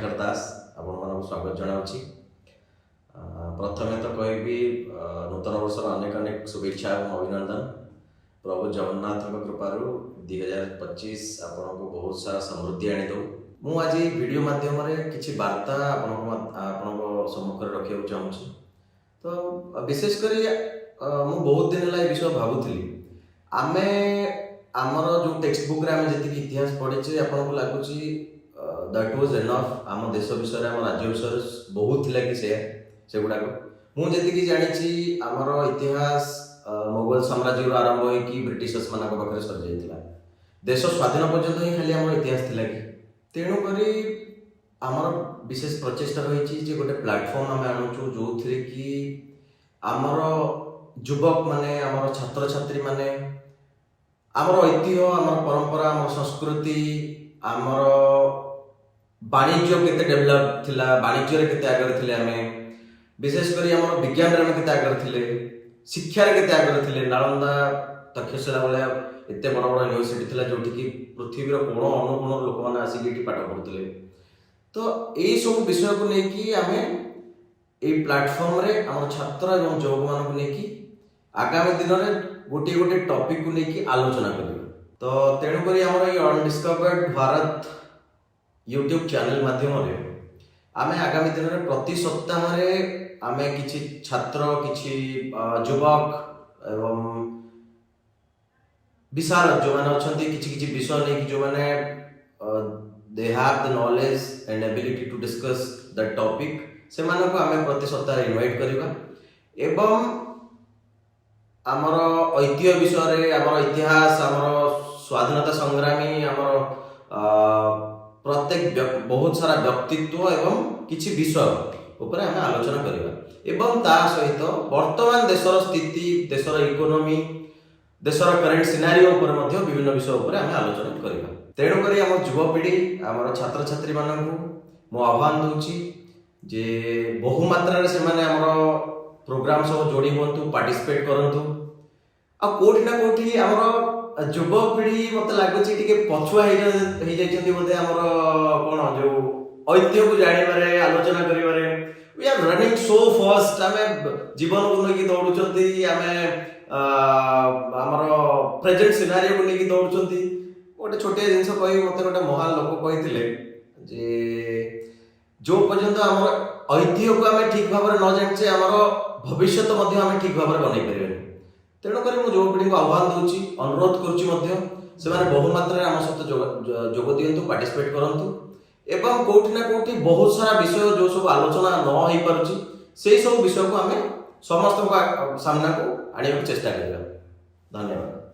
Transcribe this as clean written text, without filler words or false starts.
शेखर दास आपण स्वागत जनावि। प्रथमे तो कहबी नूतन वर्षर अनेक अनेक शुभेच्छा और अभिनंदन। प्रभु जगन्नाथ कृपारू 2025 आपण को बहुत सारा समृद्धि आनी दो। मु आज वीडियो माध्यम किसी वार्ता आपण सम्मुख रखा चाहूँगी। तो विशेषकर मु बहुत दिन है विषय भावुली आमे आमर जो टेक्स्ट बुक आम जी इतिहास पढ़ीचे आपन को लगुच दैट वाज एनफ। आम देश विषय आम राज्य विषय बहुत थिला कि से गुड़ाक मुझे जानी आमर इतिहास मोगल साम्राज्य आरंभ हो ब्रिटिशर्स मान पाखे सर जाता देश स्वाधीन पर्यंत ही खाली आम इतिहास थिला कि तेणुक आमर विशेष प्रचेषा रही गोटे प्लाटफर्म आम आणुचु जो थी कि आमर युवक माने आमर छात्र छात्री माने आमर ऐतिह्य आमर परंपरा आमर संस्कृति आमर वाणिज्य केते डेवलप थिला वाणिज्य केते आगर थिले आमे विशेषकर आमर विज्ञान रे केते आगर थिले शिक्षा रे केते आगर थिले। नालंदा तक्षशिला वाला एते बड़ बड़ यूनिवर्सिटी थिला जोठी कि पृथ्वीर कोण अनुकोण लोक माने आसी एठी पाठ पढुथिले। तो एई सब विषय को नेकी आमे एई प्लेटफॉर्म रे आमर छात्र एवं युवक मान को नेकी आगामी दिन में गोटे गोटे टॉपिक को लेकिन आलोचना करियो। तो तेणुक आमर ये अनडिस्कवर्ड भारत यूट्यूब चैनल माध्यम आम आगामी दिन में प्रति सप्ताह आम किसी छात्र किसी युवक एवं विशाल जो मैंने अच्छा किसी विषय नहीं जो मैंने they have the knowledge and ability to discuss the topic से मानक आम प्रति सप्ताह इनवाइट करवा एवं आमर ऐतिह्य विषय आमर इतिहास आमर स्वाधीनता संग्रामी आमर प्रत्येक बहुत सारा व्यक्तित्व एवं किछि विषय ऊपर आम आलोचना करवा एवं ता सहित वर्तमान देशर स्थिति देशर इकोनॉमी देशर करंट सिनारियो ऊपर मध्य विभिन्न विषय ऊपर आम आलोचना करवा। तेणुक आम युवपीढ़ी आमर छात्र छात्री मानू मो आह्वान दूची जे बहु मात्रा से माने आमर प्रोग्राम सब जोड़ी हुंतु पार्टिसिपेट करंतु आ कोठी ना कोठी आमर युवपीढ़ी मत लगुच पछुआ बोधे आमर कौन जो ऐतिह्य को जानिबारे आलोचना करिबारे we are running so fast आमे जीवन को लेकिन दौड़ुचंती आमे आमर प्रेजेंट सिनारियो को लेकिन दौड़ुचंती। गोटे छोटे जिनस कहि मते गोटे महान लोक कहिथिले जे जो पर्यंत आमर ऐतिह्य को आमे ठीक भाव न जानिचे आमर भविष्य आमे ठीक भाव बनै परिबे। तेणुक मुझे युवपीढ़ी को आह्वान दूची अनुरोध करुच्ची बहुमात्रा आम सहित जोग दिंतु पार्टिसिपेट करंतु एवं कोठी ना कोठी बहुत सारा विषय जो सब आलोचना न हो पारुची से सब विषय को आम समस्त सामना को आने चेष्टा करिबा। धन्यवाद।